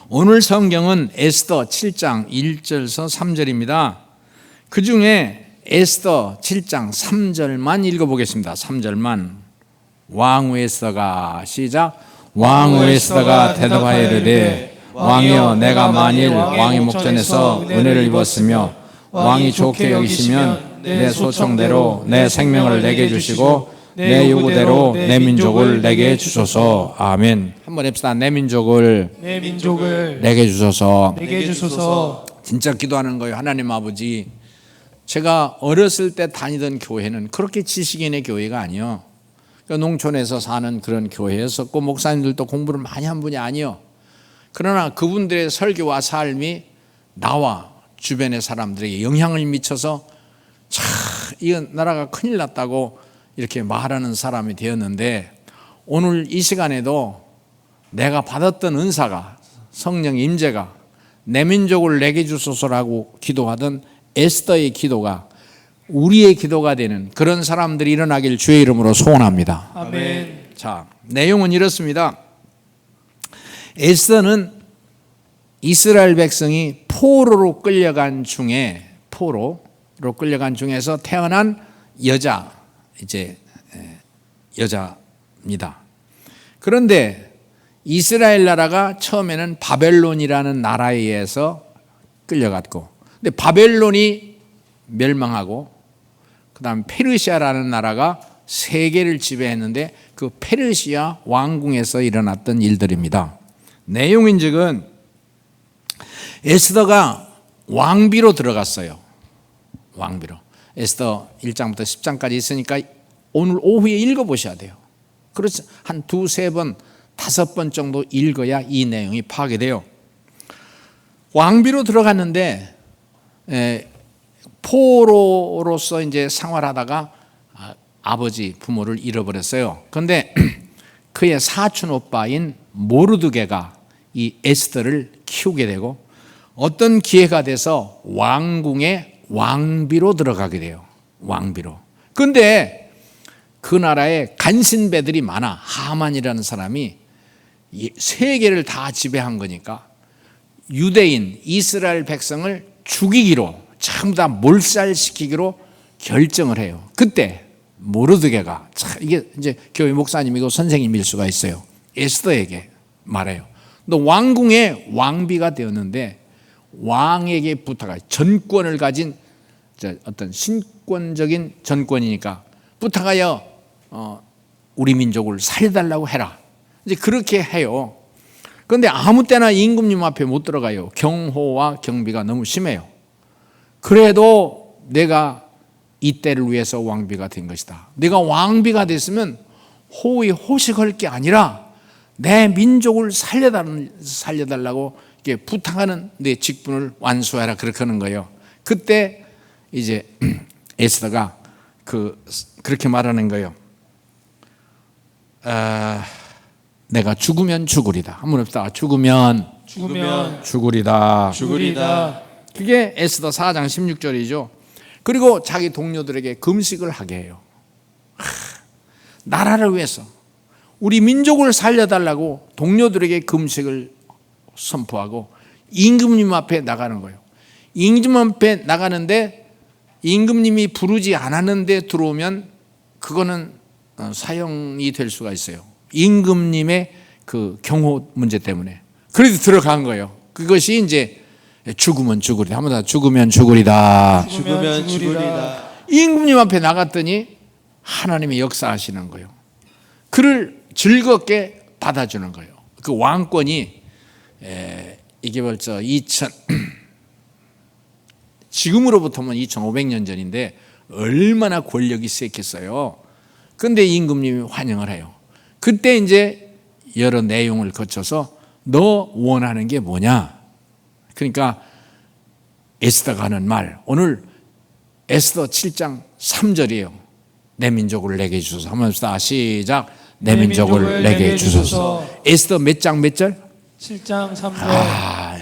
오늘 성경은 에스더 7장 1절에서 3절입니다. 그 중에 에스더 7장 3절만 읽어보겠습니다. 3절만. 왕후 에스더가 시작. 왕후 에스더가 대답하여 이르되 왕이여, 내가 만일 왕의 목전에서 은혜를 입었으며 왕이 좋게 여기시면 내 소청대로 내 생명을 내게 주시고 내 요구대로 내 민족을 내게 주소서. 아멘. 한번 해봅시다. 내 민족을 내게 주소서. 진짜 기도하는 거예요. 하나님 아버지, 제가 어렸을 때 다니던 교회는 그렇게 지식인의 교회가 아니요, 그러니까 농촌에서 사는 그런 교회였었고 목사님들도 공부를 많이 한 분이 아니요. 그러나 그분들의 설교와 삶이 나와 주변의 사람들에게 영향을 미쳐서 참 이 나라가 큰일 났다고 이렇게 말하는 사람이 되었는데, 오늘 이 시간에도 내가 받았던 은사가, 성령 임재가 내 민족을 내게 주소서라고 기도하던 에스더의 기도가 우리의 기도가 되는 그런 사람들이 일어나길 주의 이름으로 소원합니다. 아멘. 자, 내용은 이렇습니다. 에스더는 이스라엘 백성이 포로로 끌려간 중에서 태어난 여자입니다. 그런데 이스라엘 나라가 처음에는 바벨론이라는 나라에 의해서 끌려갔고, 근데 바벨론이 멸망하고 그 다음 페르시아라는 나라가 세계를 지배했는데 그 페르시아 왕궁에서 일어났던 일들입니다. 내용인즉은 에스더가 왕비로 들어갔어요. 왕비로. 에스더 1장부터 10장까지 있으니까 오늘 오후에 읽어보셔야 돼요. 그래서 한 두세 번, 5번 정도 읽어야 이 내용이 파괴돼요. 왕비로 들어갔는데 포로로서 이제 생활하다가 아버지, 부모를 잃어버렸어요. 그런데 그의 사촌 오빠인 모르드게가 이 에스더를 키우게 되고 어떤 기회가 돼서 왕궁에 왕비로 들어가게 돼요. 왕비로. 그런데 그 나라에 간신배들이 많아. 하만이라는 사람이 세계를 다 지배한 거니까 유대인, 이스라엘 백성을 죽이기로, 전부 다 몰살시키기로 결정을 해요. 그때 모르드게가, 이게 이제 교회 목사님이고 선생님일 수가 있어요. 에스더에게 말해요. 너 왕궁의 왕비가 되었는데 왕에게 부탁해. 전권을 가진 어떤 신권적인 전권이니까 부탁하여 우리 민족을 살려달라고 해라. 이제 그렇게 해요. 그런데 아무 때나 임금님 앞에 못 들어가요. 경호와 경비가 너무 심해요. 그래도 내가 이 때를 위해서 왕비가 된 것이다. 내가 왕비가 됐으면 호의 호식할 게 아니라 내 민족을 살려달라고 이렇게 부탁하는 내 직분을 완수하라, 그렇게 하는 거예요. 그때 이제 에스더가 그렇게 말하는 거예요. 내가 죽으면 죽으리다. 한번 해봅시다. 죽으면 죽으리다. 그게 에스더 4장 16절이죠. 그리고 자기 동료들에게 금식을 하게 해요. 나라를 위해서, 우리 민족을 살려달라고 동료들에게 금식을 선포하고 임금님 앞에 나가는 거예요. 임금 앞에 나가는데 임금님이 부르지 않았는데 들어오면 그거는 사형이 될 수가 있어요. 임금님의 그 경호 문제 때문에. 그래도 들어간 거예요. 그것이 이제 죽으면 죽으리다. 한번 더, 죽으면 죽으리다. 임금님 앞에 나갔더니 하나님이 역사하시는 거예요. 그를 즐겁게 받아주는 거예요. 그 왕권이 이게 벌써 지금으로부터는 2500년 전인데 얼마나 권력이 세겠어요. 그런데 임금님이 환영을 해요. 그때 이제 여러 내용을 거쳐서 너 원하는 게 뭐냐? 그러니까 에스더가 하는 말, 오늘 에스더 7장 3절이에요. 내 민족을 내게 주소서. 한번 합시다. 시작. 내 민족을 내게 주소서. 에스더 몇 장 몇 절? 7장 3절.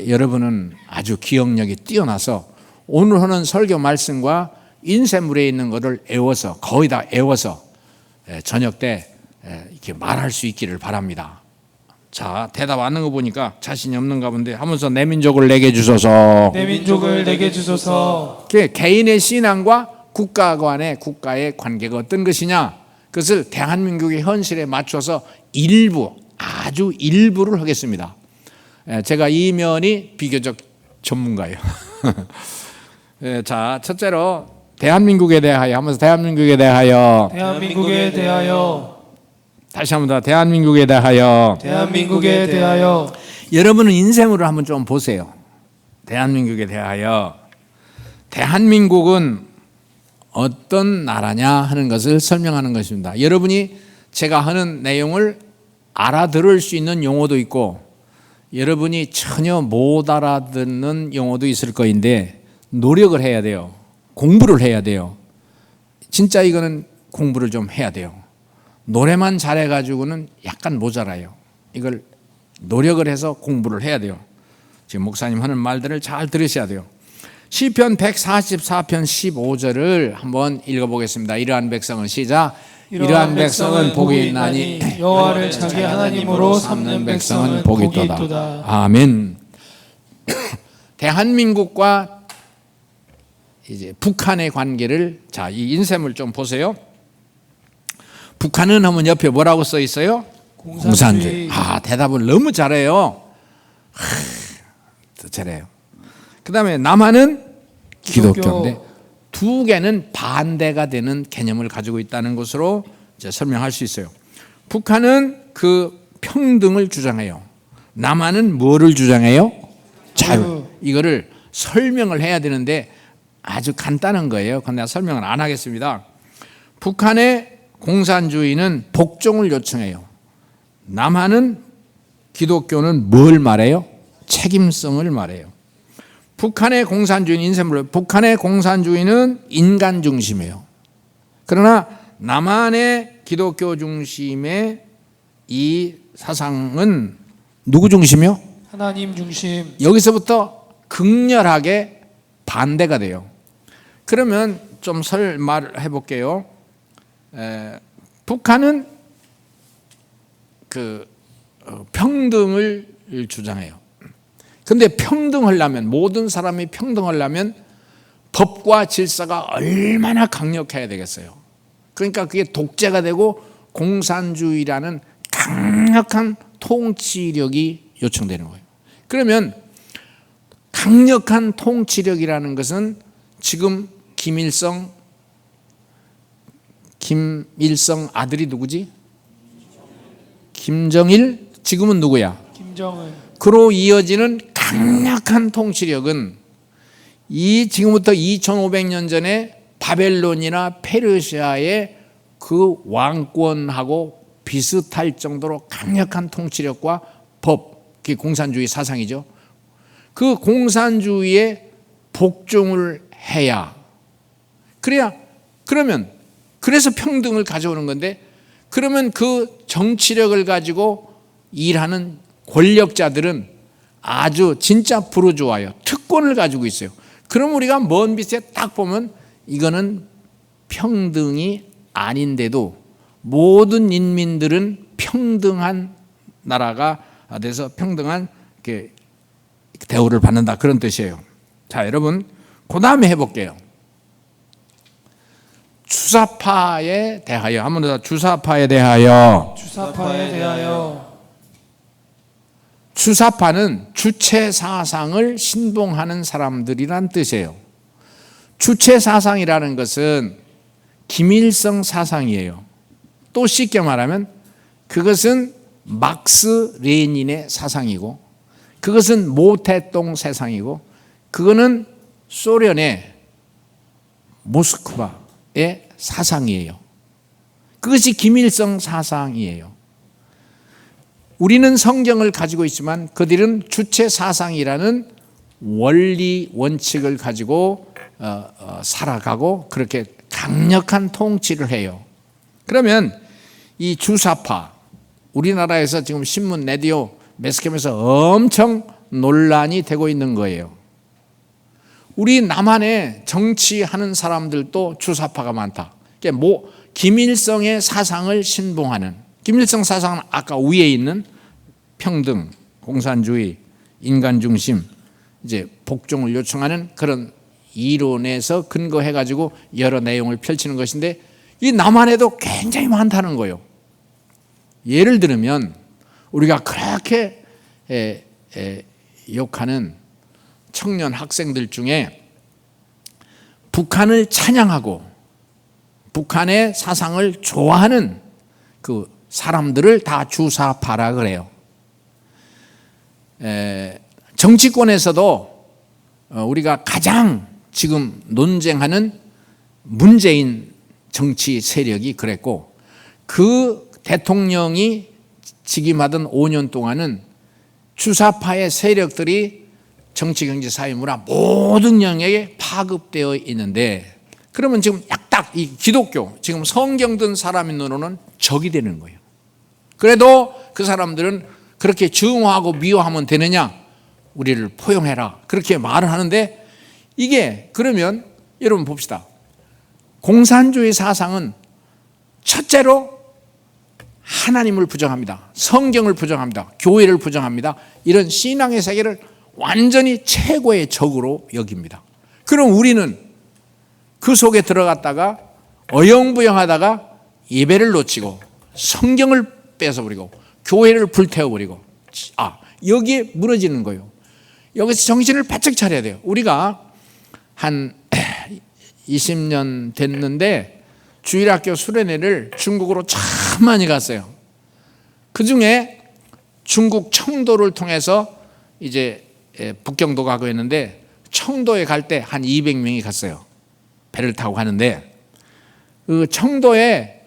여러분은 아주 기억력이 뛰어나서 오늘 하는 설교 말씀과 인쇄물에 있는 것을 애워서, 거의 다 애워서 저녁 때 이렇게 말할 수 있기를 바랍니다. 자, 대답 안 하는 거 보니까 자신이 없는가 본데 하면서 내 민족을 내게 주소서. 내 민족을 내게 주소서. 개인의 신앙과 국가 간의 국가의 관계가 어떤 것이냐, 그것을 대한민국의 현실에 맞춰서 아주 일부를 하겠습니다. 제가 이 면이 비교적 전문가예요. 자, 첫째로 대한민국에 대하여 하면서 대한민국에 대하여, 대한민국에 대하여, 다시 한번 더 대한민국에 대하여. 대한민국에 대하여. 여러분은 인생으로 한번 좀 보세요. 대한민국에 대하여. 대한민국은 어떤 나라냐 하는 것을 설명하는 것입니다. 여러분이 제가 하는 내용을 알아들을 수 있는 용어도 있고 여러분이 전혀 못 알아듣는 용어도 있을 거인데 노력을 해야 돼요. 공부를 해야 돼요. 진짜 이거는 공부를 좀 해야 돼요. 노래만 잘해가지고는 약간 모자라요. 이걸 노력을 해서 공부를 해야 돼요. 지금 목사님 하는 말들을 잘 들으셔야 돼요. 시편 144편 15절을 한번 읽어보겠습니다. 이러한 백성은 시작. 이러한 백성은 복이 있나니 여호와를 자기 하나님으로 삼는 백성은 복이 있도다. 아멘. 대한민국과 이제 북한의 관계를, 자, 이 인셈을 좀 보세요. 북한은 하면 옆에 뭐라고 써 있어요? 공산주의. 대답을 너무 잘해요. 잘해요. 그 다음에 남한은 기독교인데 두 개는 반대가 되는 개념을 가지고 있다는 것으로 이제 설명할 수 있어요. 북한은 그 평등을 주장해요. 남한은 뭐를 주장해요? 자유. 이거를 설명을 해야 되는데 아주 간단한 거예요. 그런데 내가 설명을 안 하겠습니다. 북한의 공산주의는 복종을 요청해요. 남한은 기독교는 뭘 말해요? 책임성을 말해요. 북한의 공산주의는 북한의 공산주의는 인간 중심이에요. 그러나 남한의 기독교 중심의 이 사상은 누구 중심이요? 하나님 중심. 여기서부터 극렬하게 반대가 돼요. 그러면 좀 말을 해볼게요. 북한은 평등을 주장해요. 근데 평등하려면, 모든 사람이 평등하려면 법과 질서가 얼마나 강력해야 되겠어요. 그러니까 그게 독재가 되고 공산주의라는 강력한 통치력이 요청되는 거예요. 그러면 강력한 통치력이라는 것은 지금 김일성 아들이 누구지? 김정일, 지금은 누구야? 김정은. 그로 이어지는 강력한 통치력은 이 지금부터 2500년 전에 바벨론이나 페르시아의 그 왕권하고 비슷할 정도로 강력한 통치력과 법, 그게 공산주의 사상이죠. 그 공산주의에 복종을 해야, 그래서 평등을 가져오는 건데, 그러면 그 정치력을 가지고 일하는 권력자들은 아주 진짜 부르주아요. 특권을 가지고 있어요. 그럼 우리가 먼 빛에 딱 보면 이거는 평등이 아닌데도 모든 인민들은 평등한 나라가 돼서 평등한 대우를 받는다, 그런 뜻이에요. 자, 여러분, 그 다음에 해볼게요. 주사파에 대하여, 한번 더. 주사파에 대하여. 주사파에 대하여. 주사파는 주체 사상을 신봉하는 사람들이란 뜻이에요. 주체 사상이라는 것은 김일성 사상이에요. 또 쉽게 말하면 그것은 막스 레닌의 사상이고, 그것은 모태동 세상이고, 그거는 소련의 모스크바의 사상이에요. 그것이 김일성 사상이에요. 우리는 성경을 가지고 있지만 그들은 주체 사상이라는 원리 원칙을 가지고 살아가고 그렇게 강력한 통치를 해요. 그러면 이 주사파, 우리나라에서 지금 신문, 라디오, 매스컴에서 엄청 논란이 되고 있는 거예요. 우리 남한에 정치하는 사람들도 주사파가 많다. 김일성의 사상을 신봉하는, 김일성 사상은 아까 위에 있는 평등, 공산주의, 인간 중심, 이제 복종을 요청하는 그런 이론에서 근거해 가지고 여러 내용을 펼치는 것인데 이 남한에도 굉장히 많다는 거예요. 예를 들면 우리가 그렇게 욕하는 청년 학생들 중에 북한을 찬양하고 북한의 사상을 좋아하는 그 사람들을 다 주사파라 그래요. 정치권에서도 우리가 가장 지금 논쟁하는 문재인 정치 세력이 그랬고 그 대통령이 직임하던 5년 동안은 주사파의 세력들이 정치, 경제, 사회, 문화 모든 영역에 파급되어 있는데 그러면 지금 약딱 이 기독교, 지금 성경 든 사람으로는 적이 되는 거예요. 그래도 그 사람들은 그렇게 증오하고 미워하면 되느냐? 우리를 포용해라. 그렇게 말을 하는데 이게 그러면 여러분 봅시다. 공산주의 사상은 첫째로 하나님을 부정합니다. 성경을 부정합니다. 교회를 부정합니다. 이런 신앙의 세계를 완전히 최고의 적으로 여깁니다. 그럼 우리는 그 속에 들어갔다가 어영부영하다가 예배를 놓치고 성경을 뺏어버리고 교회를 불태워버리고 여기에 무너지는 거예요. 여기서 정신을 바짝 차려야 돼요. 우리가 한 20년 됐는데 주일학교 수련회를 중국으로 참 많이 갔어요. 그중에 중국 청도를 통해서 이제 북경도 가고 했는데 청도에 갈 때 한 200명이 갔어요. 배를 타고 가는데 그 청도에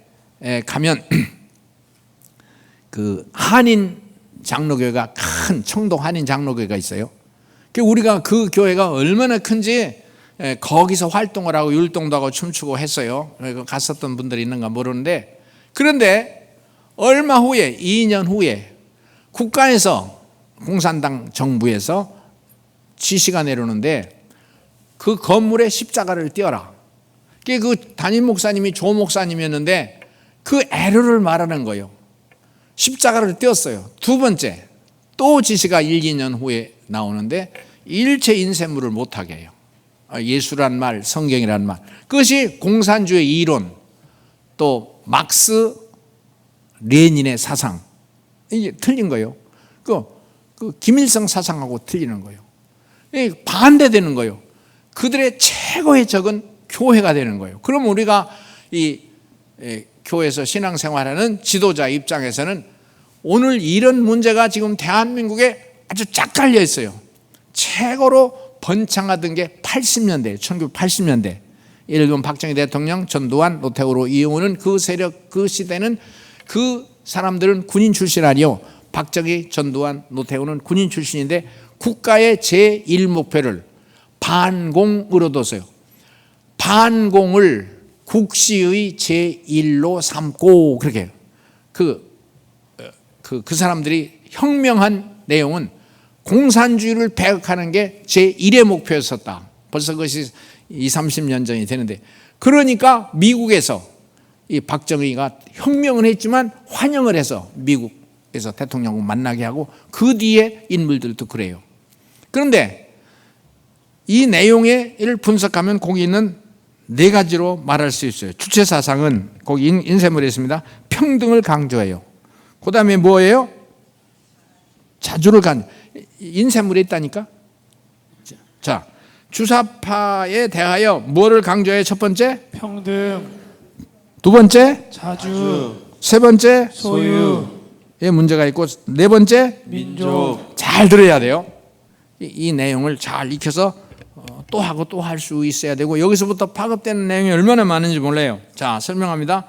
가면 그 한인 장로교회가 큰 청도 한인 장로교회가 있어요. 우리가 그 교회가 얼마나 큰지 거기서 활동을 하고 율동도 하고 춤추고 했어요. 갔었던 분들이 있는가 모르는데 그런데 얼마 후에 2년 후에 국가에서 공산당 정부에서 지시가 내려오는데 그 건물에 십자가를 띄워라. 그 담임 목사님이 조 목사님이었는데 그 애로를 말하는 거예요. 십자가를 띄웠어요. 두 번째 또 지시가 1, 2년 후에 나오는데 일체 인쇄물을 못하게 해요. 예수란 말, 성경이란 말. 그것이 공산주의 이론, 또 막스 레닌의 사상. 이게 틀린 거예요. 그 김일성 사상하고 틀리는 거예요. 반대되는 거예요. 그들의 최고의 적은 교회가 되는 거예요. 그럼 우리가 이 교회에서 신앙생활하는 지도자 입장에서는 오늘 이런 문제가 지금 대한민국에 아주 쫙 깔려 있어요. 최고로 번창하던 게 80년대, 1980년대. 예를 들면 박정희 대통령, 전두환, 노태우로 이용하는 그 세력, 그 시대는 그 사람들은 군인 출신 아니요. 박정희, 전두환, 노태우는 군인 출신인데 국가의 제1목표를 반공으로 뒀어요. 반공을 국시의 제1로 삼고 그렇게 그 사람들이 혁명한 내용은 공산주의를 배격하는 게 제1의 목표였었다. 벌써 그것이 20, 30년 전이 되는데 그러니까 미국에서 이 박정희가 혁명을 했지만 환영을 해서 미국에서 대통령을 만나게 하고 그 뒤에 인물들도 그래요. 그런데 이 내용을 분석하면 거기는 네 가지로 말할 수 있어요. 주체 사상은 거기 인쇄물에 있습니다. 평등을 강조해요. 그 다음에 뭐예요? 자주를 인쇄물에 있다니까. 자, 주사파에 대하여 뭐를 강조해요? 첫 번째 평등, 두 번째 자주, 세 번째 소유에 문제가 있고 네 번째 민족. 잘 들어야 돼요. 이 내용을 잘 익혀서 또 하고 또 할 수 있어야 되고 여기서부터 파급되는 내용이 얼마나 많은지 몰라요. 자, 설명합니다.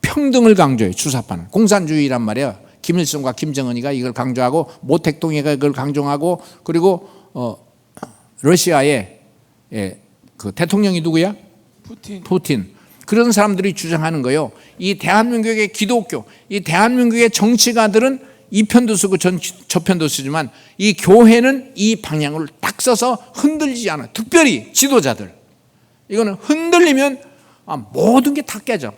평등을 강조해요. 주사파는 공산주의란 말이에요. 김일성과 김정은이가 이걸 강조하고 모택동이가 이걸 강조하고 그리고 러시아의 그 대통령이 누구야? 푸틴. 그런 사람들이 주장하는 거예요. 이 대한민국의 기독교, 이 대한민국의 정치가들은 이 편도 쓰고 저 편도 쓰지만 이 교회는 이 방향을 딱 써서 흔들리지 않아요. 특별히 지도자들. 이거는 흔들리면 모든 게 다 깨져.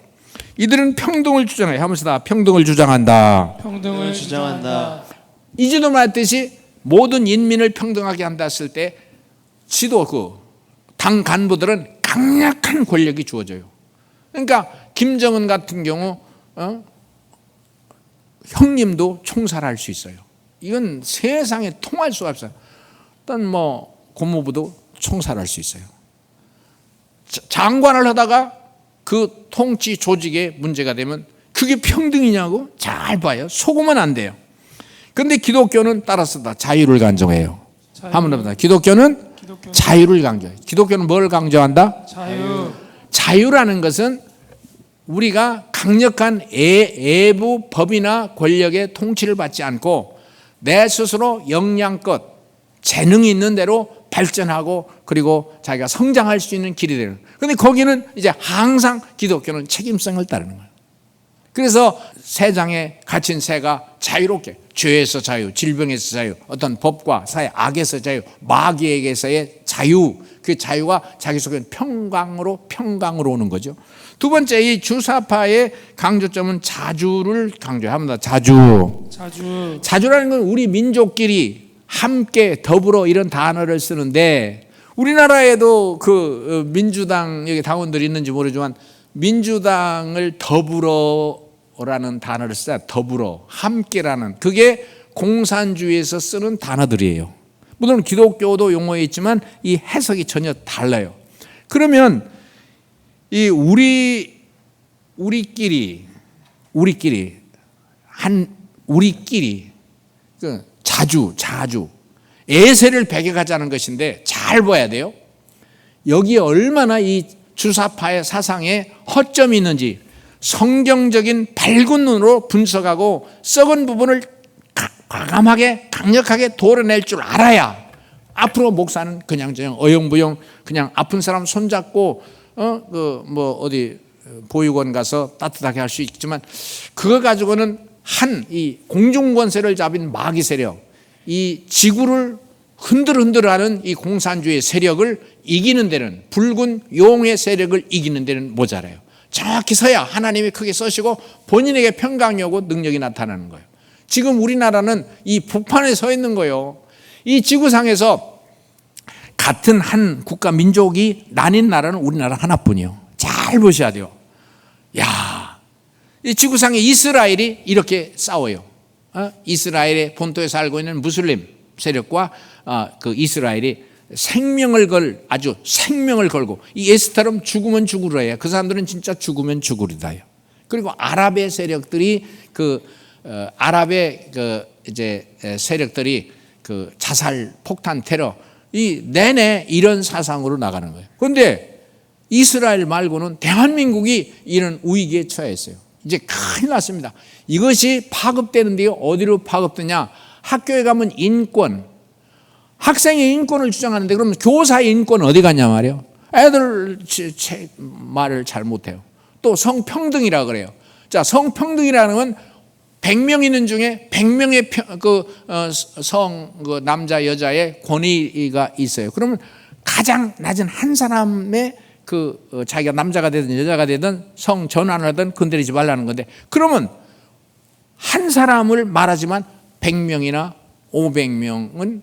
이들은 평등을 주장해요. 하면서 다 평등을 주장한다. 평등을 주장한다. 이제도 말했듯이 모든 인민을 평등하게 한다 했을 때 지도 당 간부들은 강력한 권력이 주어져요. 그러니까 김정은 같은 경우 형님도 총살할 수 있어요. 이건 세상에 통할 수가 없어요. 어떤 고모부도 총살할 수 있어요. 장관을 하다가 그 통치 조직에 문제가 되면 그게 평등이냐고? 잘 봐요. 속으면 안 돼요. 그런데 기독교는 따라서 다 자유를 강조해요. 한번 해보자. 기독교는 자유를 강조해요. 기독교는 뭘 강조한다? 자유라는 것은 우리가 강력한 외부 법이나 권력의 통치를 받지 않고 내 스스로 역량껏 재능이 있는 대로 발전하고 그리고 자기가 성장할 수 있는 길이 되는. 그런데 거기는 이제 항상 기독교는 책임성을 따르는 거예요. 그래서 세상에 갇힌 새가 자유롭게 죄에서 자유, 질병에서 자유, 어떤 법과 사회 악에서 자유, 마귀에게서의 자유, 그 자유가 자기 속에 평강으로 오는 거죠. 두 번째, 이 주사파의 강조점은 자주를 강조합니다. 자주라는 건 우리 민족끼리 함께 더불어 이런 단어를 쓰는데 우리나라에도 그 민주당 여기 당원들이 있는지 모르지만 민주당을 더불어라는 단어를 써요. 더불어, 함께라는 그게 공산주의에서 쓰는 단어들이에요. 물론 기독교도 용어에 있지만 이 해석이 전혀 달라요. 그러면 이 우리끼리 그 자주 예세를 배격하자는 것인데 잘 봐야 돼요. 여기에 얼마나 이 주사파의 사상에 허점이 있는지 성경적인 밝은 눈으로 분석하고 썩은 부분을 과감하게 강력하게 도려낼 줄 알아야 앞으로 목사는 그냥 어영부영 그냥 아픈 사람 손잡고 어디 보육원 가서 따뜻하게 할 수 있지만 그거 가지고는 이 공중권세를 잡은 마귀 세력, 이 지구를 흔들흔들하는 이 공산주의 세력을 이기는 데는 붉은 용의 세력을 이기는 데는 모자라요. 정확히 서야 하나님이 크게 써시고 본인에게 평강이 오고 능력이 나타나는 거예요. 지금 우리나라는 이 북판에 서 있는 거예요. 이 지구상에서 같은 한 국가 민족이 나뉜 나라는 우리나라 하나뿐이에요. 잘 보셔야 돼요. 이 지구상에 이스라엘이 이렇게 싸워요. 이스라엘의 본토에 살고 있는 무슬림 세력과 그 이스라엘이 아주 생명을 걸고 이 에스타름 죽으면 죽으라요. 그 사람들은 진짜 죽으면 죽으리다요. 그리고 아랍의 세력들이 아랍의 이제 세력들이 그 자살, 폭탄, 테러 이 내내 이런 사상으로 나가는 거예요. 그런데 이스라엘 말고는 대한민국이 이런 위기에 처했어요. 이제 큰일 났습니다. 이것이 파급되는데요. 어디로 파급되냐? 학교에 가면 인권, 학생의 인권을 주장하는데 그러면 교사의 인권은 어디 갔냐 말이에요. 애들 말을 잘 못해요. 또 성평등이라 그래요. 자, 성평등이라는 건 100명 있는 중에 100명의 남자 여자의 권위가 있어요. 그러면 가장 낮은 한 사람의 자기가 남자가 되든 여자가 되든 성 전환을 하든 건드리지 말라는 건데 그러면 한 사람을 말하지만 100명이나 500명은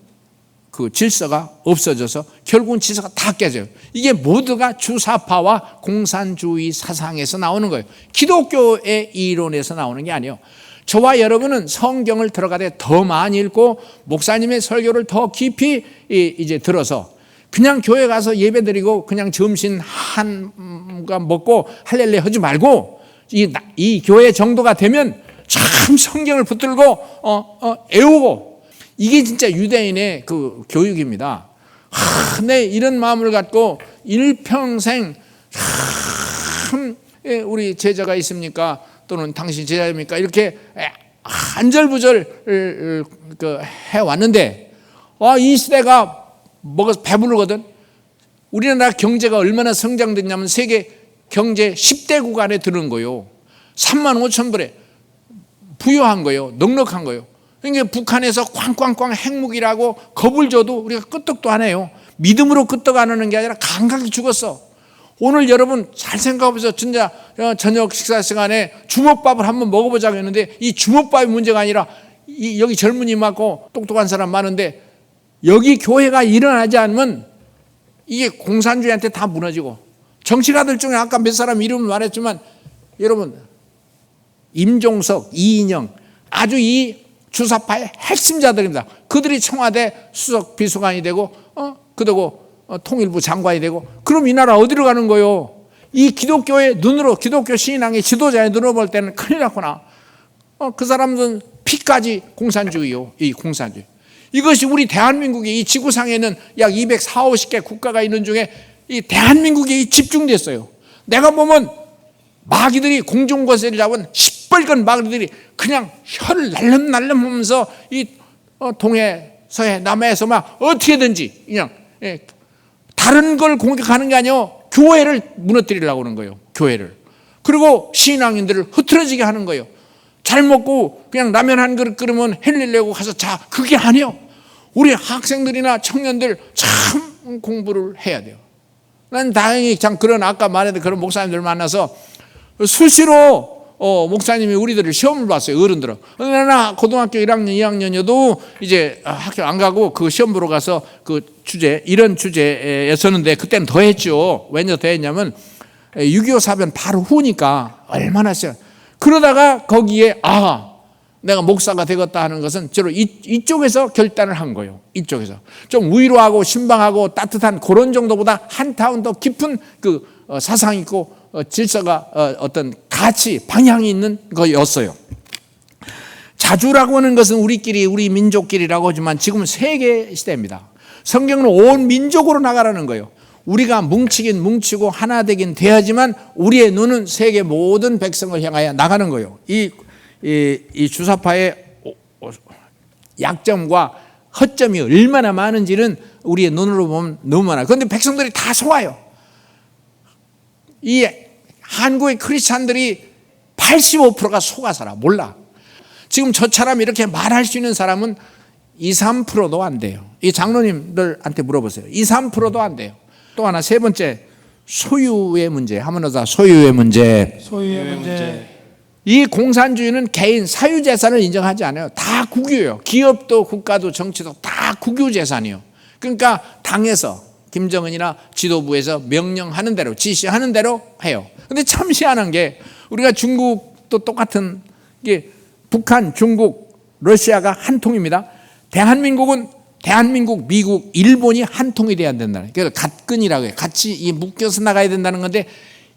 그 질서가 없어져서 결국은 질서가 다 깨져요. 이게 모두가 주사파와 공산주의 사상에서 나오는 거예요. 기독교의 이론에서 나오는 게 아니에요. 저와 여러분은 성경을 들어가되 더 많이 읽고 목사님의 설교를 더 깊이 이제 들어서 그냥 교회 가서 예배 드리고 그냥 점심 한가 먹고 할렐루야 하지 말고 이 교회 정도가 되면 참 성경을 붙들고 애우고 이게 진짜 유대인의 그 교육입니다. 내 이런 마음을 갖고 일평생 우리 제자가 있습니까? 또는 당신 제자입니까? 이렇게 안절부절 해왔는데 이 시대가 먹어서 배부르거든. 우리나라 경제가 얼마나 성장됐냐면 세계 경제 10대국 안에 드는 거예요. 3만 5천 불에 부유한 거예요. 넉넉한 거예요. 그러니까 북한에서 꽝꽝꽝 핵무기라고 겁을 줘도 우리가 끄떡도 안 해요. 믿음으로 끄떡 안 하는 게 아니라 감각이 죽었어. 오늘 여러분 잘 생각해보세요. 진짜 저녁 식사 시간에 주먹밥을 한번 먹어보자고 했는데 이 주먹밥이 문제가 아니라 여기 젊은이 많고 똑똑한 사람 많은데 여기 교회가 일어나지 않으면 이게 공산주의한테 다 무너지고, 정치가들 중에 아까 몇 사람 이름을 말했지만 여러분 임종석, 이인영 아주 이 주사파의 핵심자들입니다. 그들이 청와대 수석 비서관이 되고 그러고 통일부 장관이 되고, 그럼 이 나라 어디로 가는 거요? 이 기독교의 눈으로, 기독교 신앙의 지도자의 눈으로 볼 때는 큰일 났구나. 그 사람들은 피까지 공산주의요. 이 공산주의. 이것이 우리 대한민국의 이 지구상에는 약 240, 50개 국가가 있는 중에 이 대한민국에 집중됐어요. 내가 보면 마귀들이 공중거세를 잡은 시뻘건 마귀들이 그냥 혀를 날름날름 하면서 이 동해, 서해, 남해에서 막 어떻게든지 그냥 다른 걸 공격하는 게 아니요, 교회를 무너뜨리려고 하는 거예요. 교회를. 그리고 신앙인들을 흐트러지게 하는 거예요. 잘 먹고 그냥 라면 한 그릇 끓으면 헬릴 내고 가서 자, 그게 아니에요. 우리 학생들이나 청년들 참 공부를 해야 돼요. 난 다행히 참 그런 아까 말했던 그런 목사님들 만나서 수시로 목사님이 우리들을 시험을 봤어요. 어른들은. 나 고등학교 1학년, 2학년이어도 이제 학교 안 가고 그 시험 보러 가서 그 주제, 이런 주제였었는데 그때는 더 했죠. 왜냐 더 했냐면 6.25 사변 바로 후니까 얼마나 싫어. 그러다가 거기에 내가 목사가 되겠다 하는 것은 주로 이쪽에서 결단을 한 거예요. 이쪽에서 좀 위로하고 신방하고 따뜻한 그런 정도보다 한 타운 더 깊은 그 사상 있고 질서가 어떤 가치 방향이 있는 거였어요. 자주라고 하는 것은 우리끼리 우리 민족끼리라고 하지만 지금은 세계 시대입니다. 성경은 온 민족으로 나가라는 거예요. 우리가 뭉치긴 뭉치고 하나 되긴 돼야지만 우리의 눈은 세계 모든 백성을 향하여 나가는 거예요. 이 주사파의 약점과 허점이 얼마나 많은지는 우리의 눈으로 보면 너무 많아요. 그런데 백성들이 다 속아요. 이 한국의 크리스찬들이 85%가 속아 살아. 몰라. 지금 저처럼 이렇게 말할 수 있는 사람은 2, 3%도 안 돼요. 이 장로님들한테 물어보세요. 2, 3%도 안 돼요. 또 하나 세 번째, 소유의 문제. 한번 더, 소유의 문제. 소유의 문제. 이 공산주의는 개인 사유재산을 인정하지 않아요. 다 국유예요. 기업도 국가도 정치도 다 국유재산이에요. 그러니까 당에서 김정은이나 지도부에서 명령하는 대로, 지시하는 대로 해요. 근데 참 희한한 게 우리가 중국도 똑같은 게 북한, 중국, 러시아가 한 통입니다. 대한민국은 대한민국, 미국, 일본이 한 통이 돼야 된다는, 그래서 갓근이라고 해요. 같이 묶여서 나가야 된다는 건데,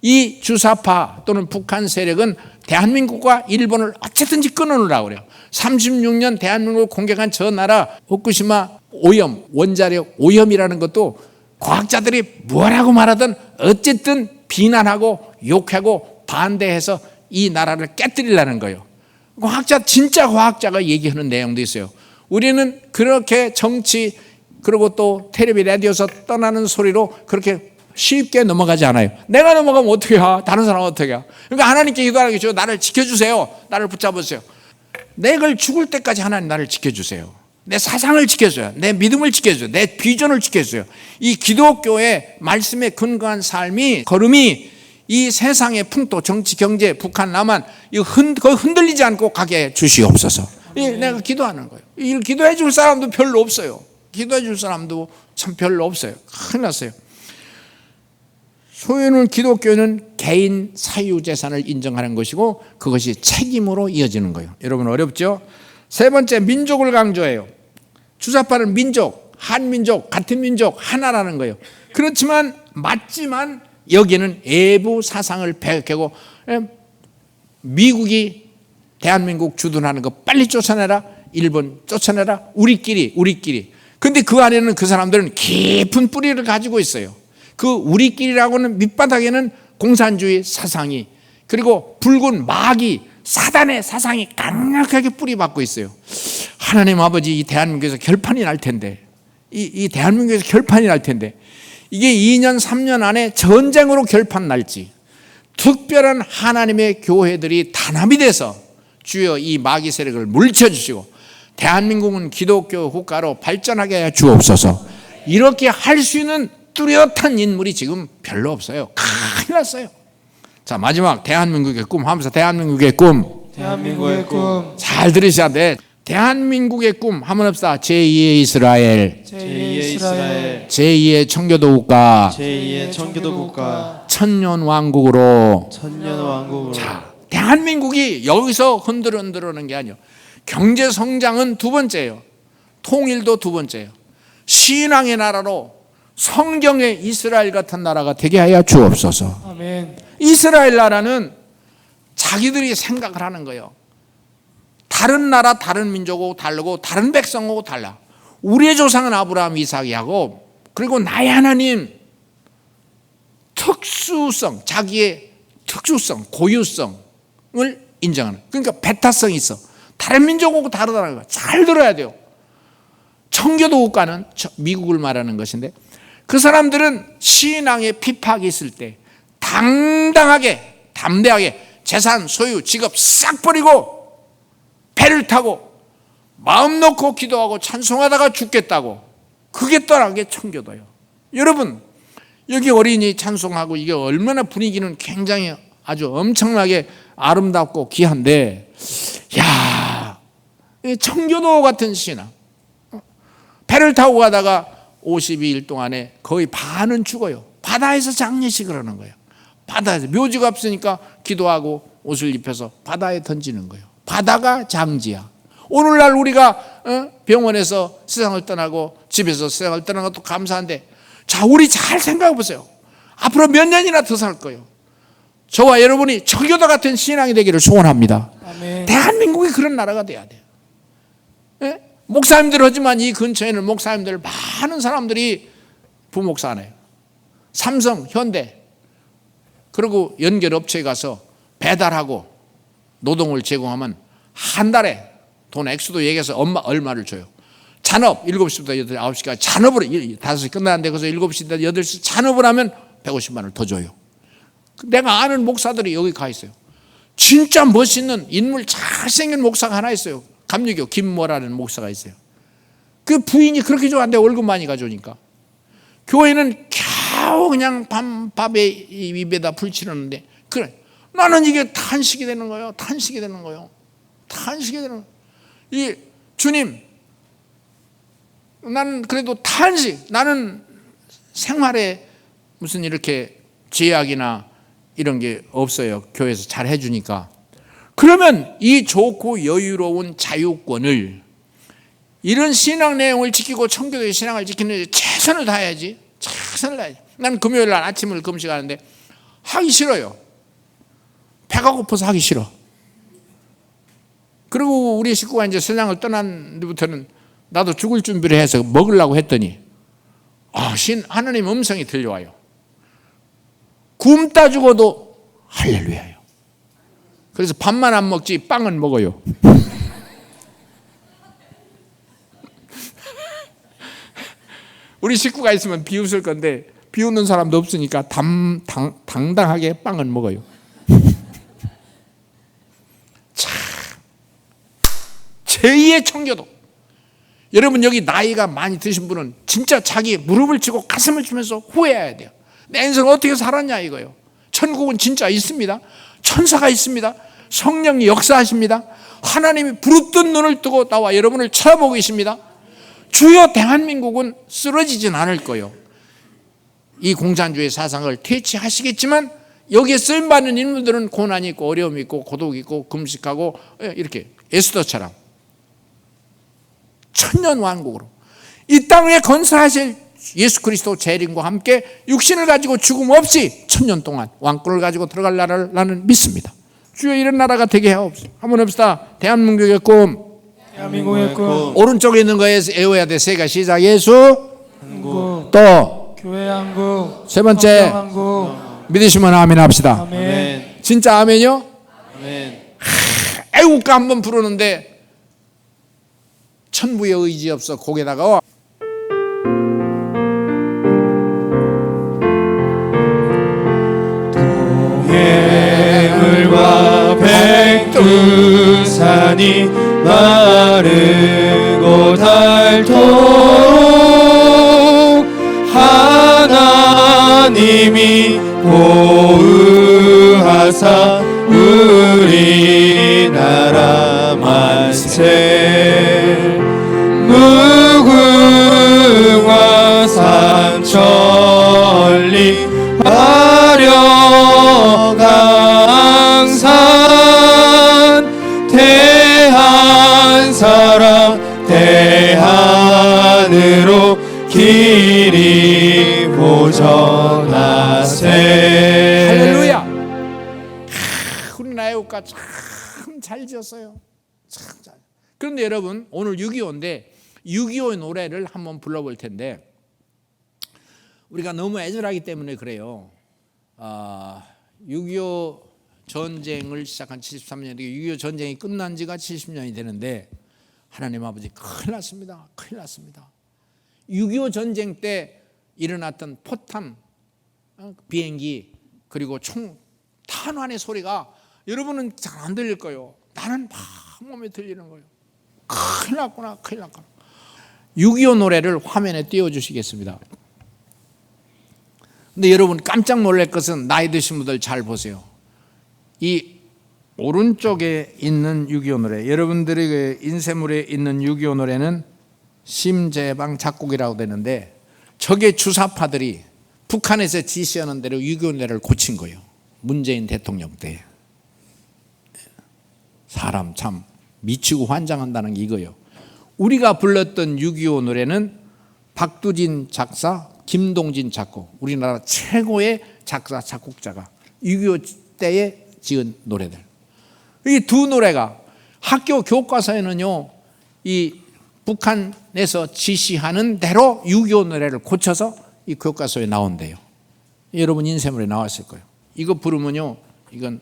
이 주사파 또는 북한 세력은 대한민국과 일본을 어쨌든지 끊어놓으라고 그래요. 36년 대한민국을 공격한 저 나라 후쿠시마 오염, 원자력 오염이라는 것도 과학자들이 뭐라고 말하든 어쨌든 비난하고 욕하고 반대해서 이 나라를 깨뜨리려는 거예요. 진짜 과학자가 얘기하는 내용도 있어요. 우리는 그렇게 정치 그리고 또 텔레비 라디오에서 떠나는 소리로 그렇게 쉽게 넘어가지 않아요. 내가 넘어가면 어떻게 해? 다른 사람은 어떻게 해? 그러니까 하나님께 기도하는 게 나를 지켜주세요. 나를 붙잡으세요. 내가 죽을 때까지 하나님 나를 지켜주세요. 내 사상을 지켜줘요. 내 믿음을 지켜줘요. 내 비전을 지켜줘요. 이 기독교의 말씀에 근거한 삶이, 걸음이 이 세상의 풍토, 정치, 경제, 북한, 남한 흔들리지 않고 가게 주시옵소서. 내가 기도하는 거예요. 이 기도해 줄 사람도 별로 없어요. 기도해 줄 사람도 참 별로 없어요. 큰일 났어요. 소유는, 기독교는 개인 사유재산을 인정하는 것이고 그것이 책임으로 이어지는 거예요. 여러분 어렵죠? 세 번째, 민족을 강조해요. 주사파는 민족, 한민족, 같은 민족, 하나라는 거예요. 그렇지만 맞지만 여기는 외부 사상을 배격하고 미국이 대한민국 주둔하는 거 빨리 쫓아내라, 일본 쫓아내라, 우리끼리. 근데 그 안에는 그 사람들은 깊은 뿌리를 가지고 있어요. 그 우리끼리라고는 밑바닥에는 공산주의 사상이, 그리고 붉은 마귀 사단의 사상이 강력하게 뿌리박고 있어요. 하나님 아버지, 이 대한민국에서 결판이 날 텐데, 이 대한민국에서 결판이 날 텐데, 이게 2년 3년 안에 전쟁으로 결판 날지, 특별한 하나님의 교회들이 단합이 돼서 주여 이 마귀 세력을 물리쳐 주시고 대한민국은 기독교 국가로 발전하게 해 주옵소서. 이렇게 할 수 있는 뚜렷한 인물이 지금 별로 없어요. 큰일 났어요. 자, 마지막 대한민국의 꿈 하면서, 대한민국의 꿈 대한민국의 꿈. 잘 들으셔야 돼. 대한민국의 꿈 한번 합시다. 제2의 이스라엘, 제2의 이스라엘, 제2의 청교도 국가, 제2의 청교도 국가, 천년 왕국으로. 천년 왕국으로. 자, 대한민국이 여기서 흔들흔들하는 게 아니에요. 경제 성장은 두 번째예요. 통일도 두 번째예요. 신앙의 나라로 성경의 이스라엘 같은 나라가 되게 하여 주옵소서. 아멘. 이스라엘 나라는 자기들이 생각을 하는 거예요. 다른 나라, 다른 민족하고 다르고 다른 백성하고 달라. 우리의 조상은 아브라함, 이삭, 야곱. 그리고 나의 하나님 특수성, 자기의 특수성, 고유성을 인정하는. 그러니까 배타성이 있어. 다른 민족하고 다르다는 거 잘 들어야 돼요. 청교도 국가는 미국을 말하는 것인데, 그 사람들은 신앙의 핍박이 있을 때 당당하게, 담대하게 재산, 소유, 직업 싹 버리고 배를 타고 마음 놓고 기도하고 찬송하다가 죽겠다고. 그게 떠난 게 청교도예요. 여러분, 여기 어린이 찬송하고 이게 얼마나 분위기는 굉장히 아주 엄청나게 아름답고 귀한데, 야, 청교도 같은 신앙. 배를 타고 가다가 52일 동안에 거의 반은 죽어요. 바다에서 장례식을 하는 거예요. 바다에서 묘지가 없으니까 기도하고 옷을 입혀서 바다에 던지는 거예요. 바다가 장지야. 오늘날 우리가 병원에서 세상을 떠나고 집에서 세상을 떠나는 것도 감사한데, 자, 우리 잘 생각해 보세요. 앞으로 몇 년이나 더 살 거예요. 저와 여러분이 청교도 같은 신앙이 되기를 소원합니다. 아멘. 대한민국이 그런 나라가 돼야 돼요. 예? 목사님들 하지만 이 근처에는 목사님들 많은 사람들이 부목사네요. 삼성, 현대, 그리고 연결업체에 가서 배달하고 노동을 제공하면 한 달에 돈 액수도 얘기해서 얼마를 줘요. 잔업 7시부터 9시까지 잔업으로 5시 끝나는데 그래서 7시부터 8시 잔업을 하면 150만 원을 더 줘요. 내가 아는 목사들이 여기 가 있어요. 진짜 멋있는 인물 잘생긴 목사가 하나 있어요. 감리교 김모라는 목사가 있어요. 그 부인이 그렇게 좋아하는데 월급 많이 가져오니까. 교회는 겨우 그냥 밥에 입에다 불 치르는데, 그래, 나는 이게 탄식이 되는 거예요. 탄식이 되는 거예요. 탄식이 되는 거예요. 이 주님, 나는 그래도 나는 생활에 무슨 이렇게 제약이나 이런 게 없어요. 교회에서 잘 해주니까. 그러면 이 좋고 여유로운 자유권을, 이런 신앙 내용을 지키고 청교도의 신앙을 지키는 데 최선을 다해야지. 최선을 다해야지. 나는 금요일 날 아침을 금식하는데 하기 싫어요. 배가 고파서 하기 싫어. 그리고 우리 식구가 이제 세상을 떠난 뒤부터는 나도 죽을 준비를 해서 먹으려고 했더니 하나님 음성이 들려와요. 굶다 죽어도 할렐루야요. 그래서 밥만 안 먹지 빵은 먹어요. 우리 식구가 있으면 비웃을 건데 비웃는 사람도 없으니까 당당하게 빵은 먹어요. 참, 제2의 청교도. 여러분, 여기 나이가 많이 드신 분은 진짜 자기 무릎을 치고 가슴을 치면서 후회해야 돼요. 내 인생 어떻게 살았냐 이거요. 천국은 진짜 있습니다. 천사가 있습니다. 성령이 역사하십니다. 하나님이 부릅뜬 눈을 뜨고 나와 여러분을 쳐다보고 계십니다. 주여, 대한민국은 쓰러지진 않을 거예요. 이 공산주의 사상을 퇴치하시겠지만 여기에 쓰임받는 인물들은 고난이 있고 어려움이 있고 고독이 있고 금식하고 이렇게 에스더처럼 천년 왕국으로 이 땅에 건설하실 예수 그리스도 재림과 함께 육신을 가지고 죽음 없이 천년 동안 왕권을 가지고 들어갈 나라를 나는 믿습니다. 주여, 이런 나라가 되게 하옵소서. 한번 합시다. 대한민국의 꿈. 대한민국의 꿈. 오른쪽에 있는 거에 외워야 돼. 세 가 시작. 예수 한국. 또 교회 한국. 세 번째 한국. 믿으시면 아멘 합시다. 아멘. 진짜 아멘이요? 아멘. 애국가 한번 부르는데 천부의 의지 없어 곡에다가 동해물과 백두산이 마르고 닳도록 하나님이 보호하사 우리나라 만세 산으로 길이 보전하세. 할렐루야. 우리 나의 국가 참 잘 지었어요. 참 잘. 그런데 여러분, 오늘 6.25인데 6.25의 노래를 한번 불러볼 텐데, 우리가 너무 애절하기 때문에 그래요. 6.25 전쟁을 시작한 73년이 6.25 전쟁이 끝난 지가 70년이 되는데, 하나님 아버지 큰일 났습니다. 큰일 났습니다. 6.25 전쟁 때 일어났던 포탄, 비행기, 그리고 총 탄환의 소리가 여러분은 잘 안 들릴 거예요. 나는 막 몸에 들리는 거예요. 큰일 났구나, 큰일 났구나. 6.25 노래를 화면에 띄워주시겠습니다. 근데 여러분 깜짝 놀랄 것은, 나이 드신 분들 잘 보세요. 이 오른쪽에 있는 6.25 노래, 여러분들의 인쇄물에 있는 6.25 노래는 심재방 작곡이라고 되는데, 적의 주사파들이 북한에서 지시하는 대로 6.25 노래를 고친 거예요. 문재인 대통령 때. 사람 참 미치고 환장한다는 게 이거예요. 우리가 불렀던 6.25 노래는 박두진 작사, 김동진 작곡, 우리나라 최고의 작사 작곡자가 6.25 때에 지은 노래들. 이 두 노래가 학교 교과서에는요, 이 북한에서 지시하는 대로 6.25 노래를 고쳐서 이 교과서에 나온대요. 여러분 인쇄물에 나왔을 거예요. 이거 부르면요, 이건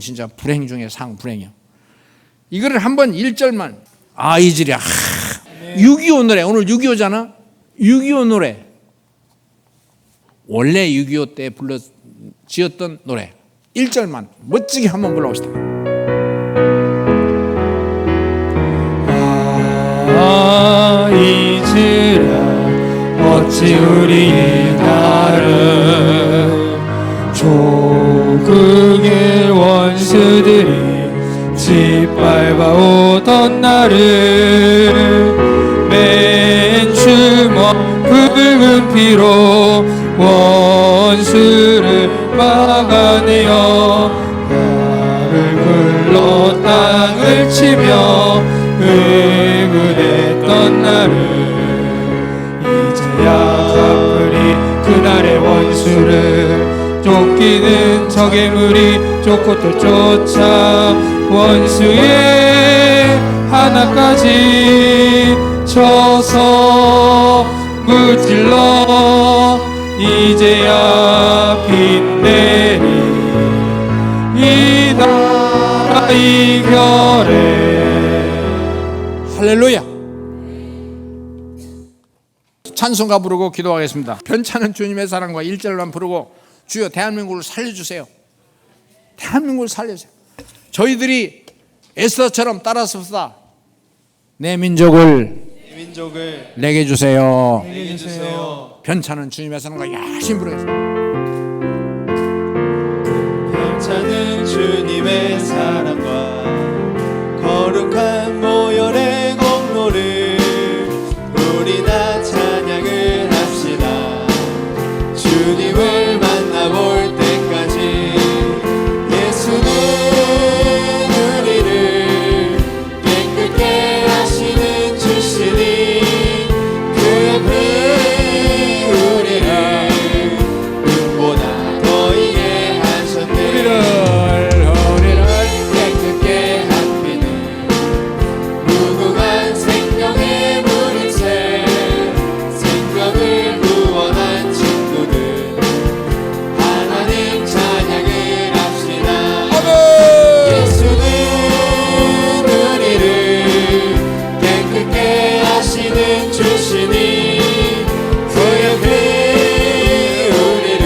진짜 불행 중에 상불행이야. 이거를 한번 1절만, 이질이야. 6.25 노래, 오늘 6.25잖아. 6.25 노래, 원래 6.25 때 지었던 노래 1절만 멋지게 한번 불러봅시다. 이즈라 어찌 우리 다른 조국의 원수들이 짓밟아오던 나를 맨 주먹 붉은 피로 원수를 막아내어 나를 불러 땅을 치며 의문했던 나를 이제야 갚으리 그날의 원수를. 쫓기는 적의 무리 쫓고 또 쫓아 원수의 하나까지 쳐서 무찔러 이제야 빛내리 이 나라 이겨래. 할렐루야. 찬송가 부르고 기도하겠습니다. 편찮은 주님의 사랑과 1절만 부르고, 주여 대한민국을 살려주세요. 대한민국을 살려주세요. 저희들이 에스더처럼 따라서다 내 민족을 내게 주세요. 편찮은 주님의 사랑과 열심히 부르겠습니다. 편찮은 주님의 사랑과 거룩한 모열의 공로를 우리 다 찬양을 합시다. 주님을 만나볼 때까지 예수는 우리를 깨끗게 하시는 주시니 그의 피 우리를 눈보다 더이게 하셨네. 우리를 깨끗게 한 피는 무궁한 생명의 물인새 생명을 구원한 친구들 하나님 찬양을 합시다. 예수는 우리를 깨끗게 하시는 주시니 그의 피 우리를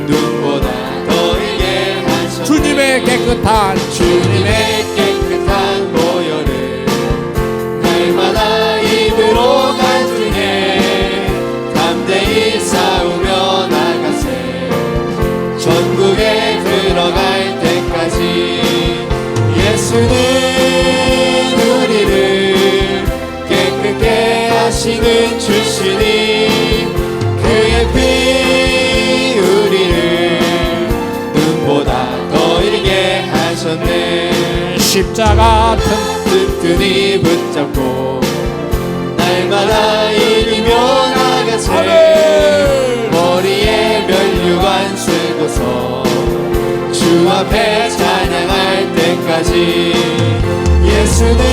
눈보다 더이게 하셨네. 주님의 깨끗한 모여를 날마다 입으로 간증해 담대히 싸우며 나가세. 전국에 들어갈 때까지 예수는 우리를 깨끗게 하시는 주시니 그의 피 우리를 눈보다 더 이르게 하셨네. 십자가 튼튼히 붙잡고 날 날마다 이기며 나가세. 아멘. 머리에 면류관 쓰고서 주 앞에 찬양할 때까지 예수는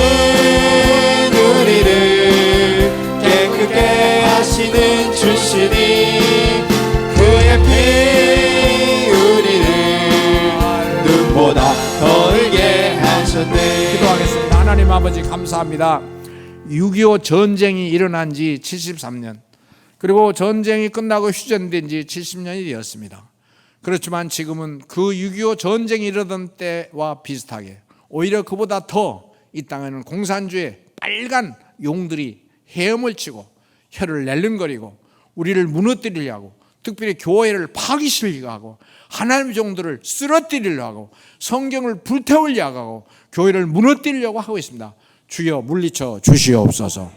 우리를 깨끗게 하시는 주시니 그의 피 우리를 눈보다 더 흘게 하셨네. 기도하겠습니다. 하나님 아버지 감사합니다. 6.25 전쟁이 일어난 지 73년, 그리고 전쟁이 끝나고 휴전된 지 70년이 되었습니다. 그렇지만 지금은 그 6.25 전쟁이 일어났던 때와 비슷하게, 오히려 그보다 더 이 땅에는 공산주의 빨간 용들이 헤엄을 치고 혀를 낼름거리고 우리를 무너뜨리려 하고, 특별히 교회를 파기시키려 하고, 하나님의 종들을 쓰러뜨리려 하고, 성경을 불태우려 하고, 교회를 무너뜨리려고 하고 있습니다. 주여 물리쳐 주시옵소서.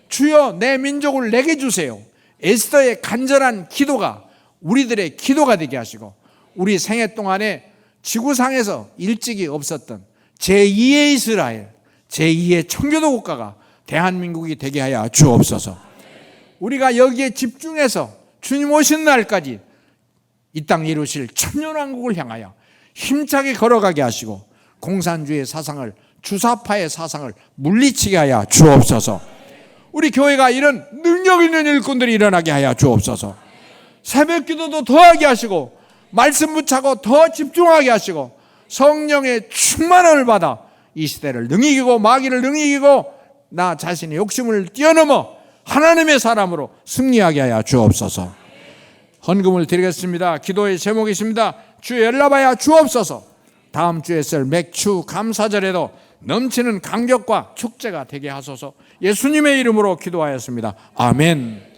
주여 내 민족을 내게 주세요. 에스더의 간절한 기도가 우리들의 기도가 되게 하시고, 우리 생애 동안에 지구상에서 일찍이 없었던 제2의 이스라엘, 제2의 청교도 국가가 대한민국이 되게 하여 주옵소서. 우리가 여기에 집중해서 주님 오신 날까지 이 땅 이루실 천년왕국을 향하여 힘차게 걸어가게 하시고, 공산주의 사상을, 주사파의 사상을 물리치게 하여 주옵소서. 우리 교회가 이런 능력 있는 일꾼들이 일어나게 하여 주옵소서. 새벽 기도도 더하게 하시고, 말씀 붙잡고 더 집중하게 하시고, 성령의 충만함을 받아 이 시대를 능히 이기고 마귀를 능히 이기고 나 자신의 욕심을 뛰어넘어 하나님의 사람으로 승리하게 하여 주옵소서. 헌금을 드리겠습니다. 기도의 제목이 있습니다. 주 연락하여 주옵소서. 다음 주에 쓸 맥주 감사절에도 넘치는 감격과 축제가 되게 하소서. 예수님의 이름으로 기도하였습니다. 아멘.